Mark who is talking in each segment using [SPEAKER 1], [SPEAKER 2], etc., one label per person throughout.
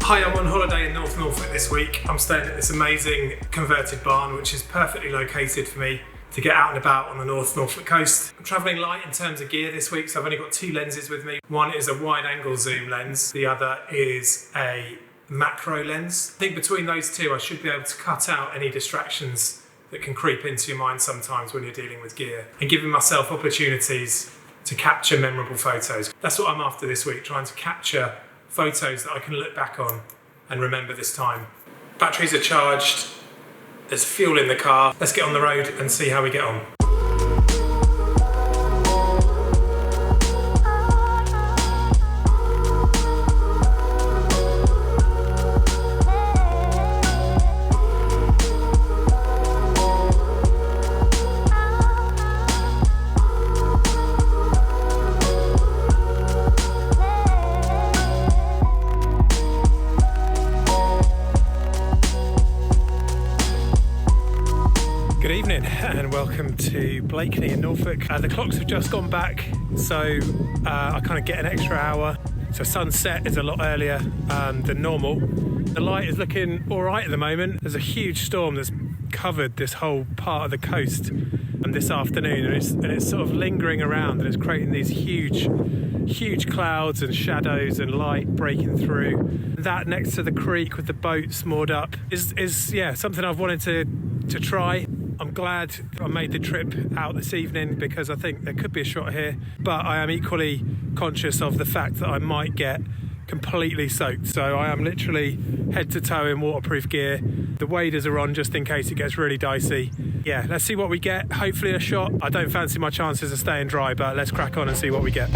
[SPEAKER 1] Hi, I'm on holiday in North Norfolk this week. I'm staying at this amazing converted barn, which is perfectly located for me to get out and about on the North Norfolk coast. I'm travelling light in terms of gear this week, so I've only got two lenses with me. One is a wide angle zoom lens, the other is a macro lens. I think between those two I should be able to cut out any distractions that can creep into your mind sometimes when you're dealing with gear, and giving myself opportunities to capture memorable photos. That's what I'm after this week, trying to capture photos that I can look back on and remember this time. Batteries are charged, there's fuel in the car. Let's get on the road and see how we get on. Good evening and welcome to Blakeney in Norfolk. The clocks have just gone back, so I kind of get an extra hour. So sunset is a lot earlier than normal. The light is looking all right at the moment. There's a huge storm that's covered this whole part of the coast this afternoon, and it's sort of lingering around, and it's creating these huge clouds and shadows and light breaking through. That next to the creek with the boats moored up is something I've wanted to try. I'm glad I made the trip out this evening because I think there could be a shot here, but I am equally conscious of the fact that I might get completely soaked. So I am literally head to toe in waterproof gear. The waders are on just in case it gets really dicey. Yeah, let's see what we get. Hopefully a shot. I don't fancy my chances of staying dry, but let's crack on and see what we get.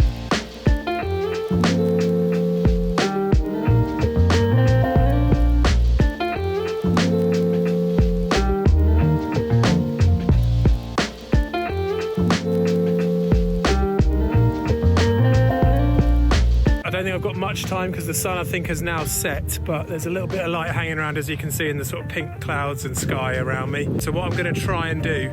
[SPEAKER 1] I don't think I've got much time because the sun I think has now set, but there's a little bit of light hanging around, as you can see, in the sort of pink clouds and sky around me. So what I'm going to try and do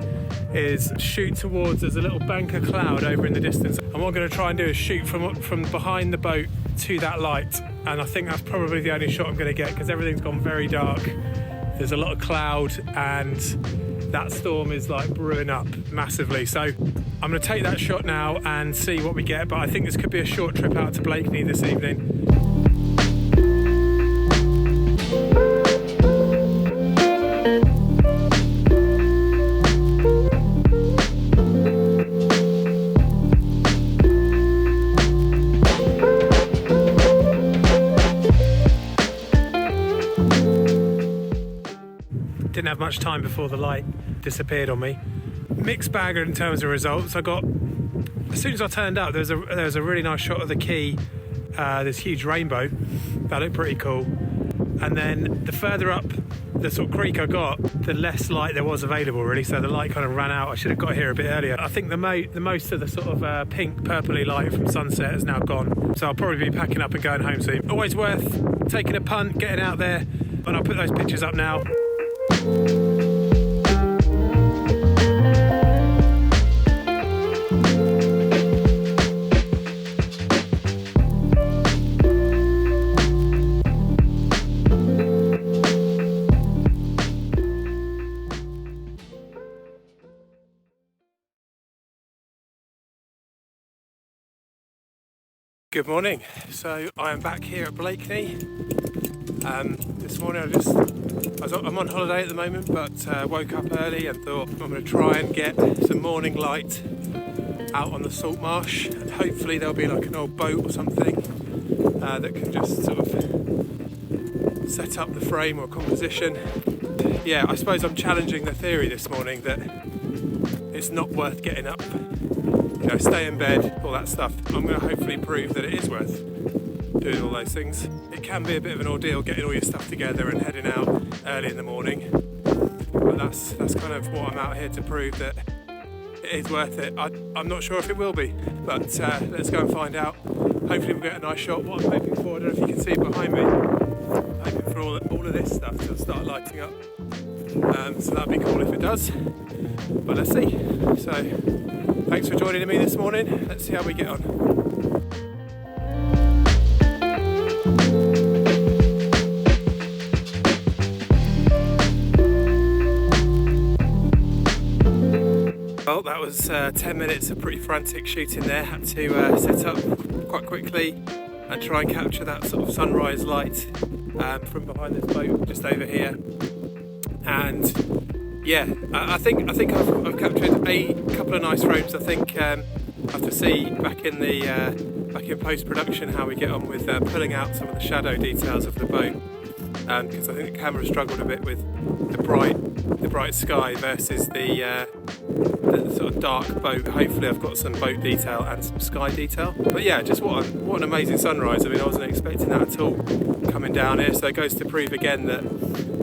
[SPEAKER 1] is shoot towards, there's a little bank of cloud over in the distance, and what I'm going to try and do is shoot from behind the boat to that light, and I think that's probably the only shot I'm going to get because everything's gone very dark. There's a lot of cloud and that storm is like brewing up massively. So I'm going to take that shot now and see what we get, but I think this could be a short trip out to Blakeney this evening. Didn't have much time before the light disappeared on me. Mixed bag in terms of results. I got, as soon as I turned up, there was a really nice shot of the quay, this huge rainbow. That looked pretty cool. And then the further up the sort of creek I got, the less light there was available really, so the light kind of ran out. I should have got here a bit earlier. I think the most of the sort of pink purpley light from sunset has now gone, so I'll probably be packing up and going home soon. Always worth taking a punt, getting out there, and I'll put those pictures up now. Good morning. So I am back here at Blakeney. This morning I'm on holiday at the moment, but woke up early and thought I'm going to try and get some morning light out on the salt marsh, and hopefully there'll be like an old boat or something that can just sort of set up the frame or composition. Yeah, I suppose I'm challenging the theory this morning that it's not worth getting up, stay in bed, all that stuff. I'm going to hopefully prove that it is worth doing all those things. It can be a bit of an ordeal getting all your stuff together and heading out early in the morning, but that's kind of what I'm out here to prove, that it is worth it. I'm not sure if it will be, but let's go and find out. Hopefully we'll get a nice shot. What I'm hoping for, I don't know if you can see behind me, I'm hoping for all of this stuff to start lighting up. So that'd be cool if it does, but let's see. So thanks for joining me this morning. Let's see how we get on. Well, that was 10 minutes of pretty frantic shooting there. Had to set up quite quickly and try and capture that sort of sunrise light from behind this boat just over here. And yeah, I think I've captured a couple of nice frames. I think I have to see back in post-production how we get on with pulling out some of the shadow details of the boat, because I think the camera struggled a bit with the bright sky versus the sort of dark boat. Hopefully I've got some boat detail and some sky detail. But yeah, just what an amazing sunrise. I mean, I wasn't expecting that at all coming down here, so it goes to prove again that,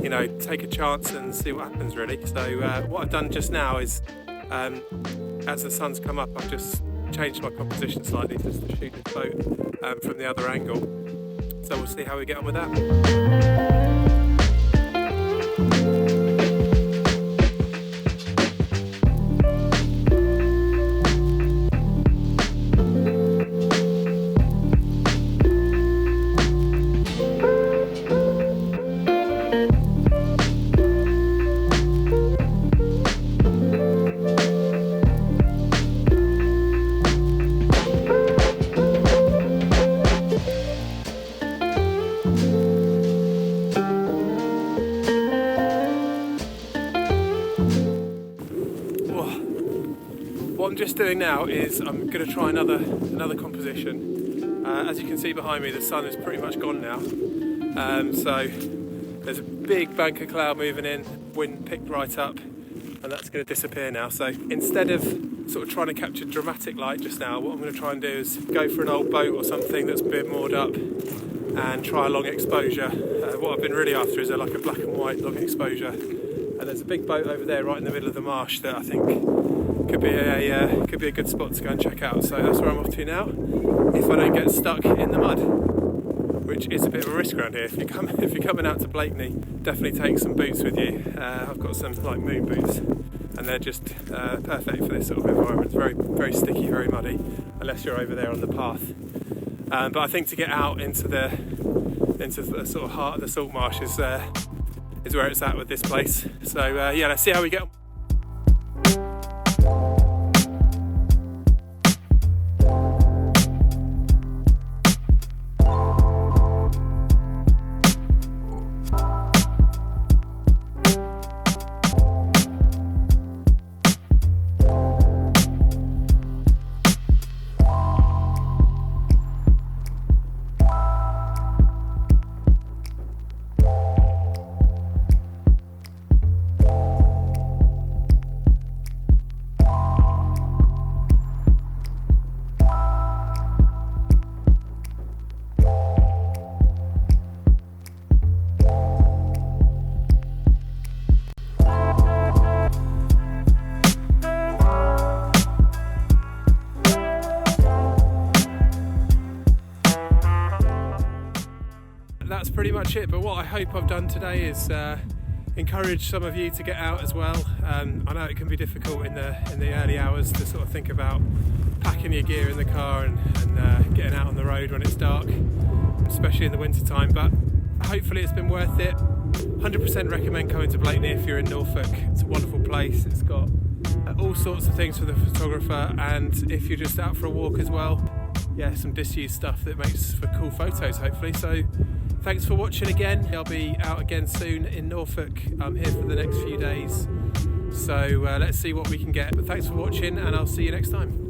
[SPEAKER 1] you know, take a chance and see what happens really. So what I've done just now is, as the sun's come up, I've just changed my composition slightly just to shoot this boat from the other angle. So we'll see how we get on with that. What I'm just doing now is I'm going to try another composition. As you can see behind me, the sun is pretty much gone now. So there's a big bank of cloud moving in, wind picked right up, and that's going to disappear now. So instead of sort of trying to capture dramatic light just now, what I'm going to try and do is go for an old boat or something that's been moored up and try a long exposure. What I've been really after is like a black and white long exposure. And there's a big boat over there right in the middle of the marsh that I think could be a good spot to go and check out. So that's where I'm off to now, if I don't get stuck in the mud, which is a bit of a risk around here. If you're coming out to Blakeney, definitely take some boots with you. I've got some like moon boots, and they're just perfect for this sort of environment. It's very, very sticky, very muddy, unless you're over there on the path. But I think to get out into the sort of heart of the salt marsh is where it's at with this place. So yeah, let's see how we get on. That's pretty much it, but what I hope I've done today is encourage some of you to get out as well. I know it can be difficult in the early hours to sort of think about packing your gear in the car and getting out on the road when it's dark, especially in the winter time, but hopefully it's been worth it. 100% recommend coming to Blakeney if you're in Norfolk. It's a wonderful place. It's got all sorts of things for the photographer, and if you're just out for a walk as well, yeah, some disused stuff that makes for cool photos hopefully. So thanks for watching again. I'll be out again soon in Norfolk. I'm here for the next few days, so let's see what we can get. But thanks for watching, and I'll see you next time.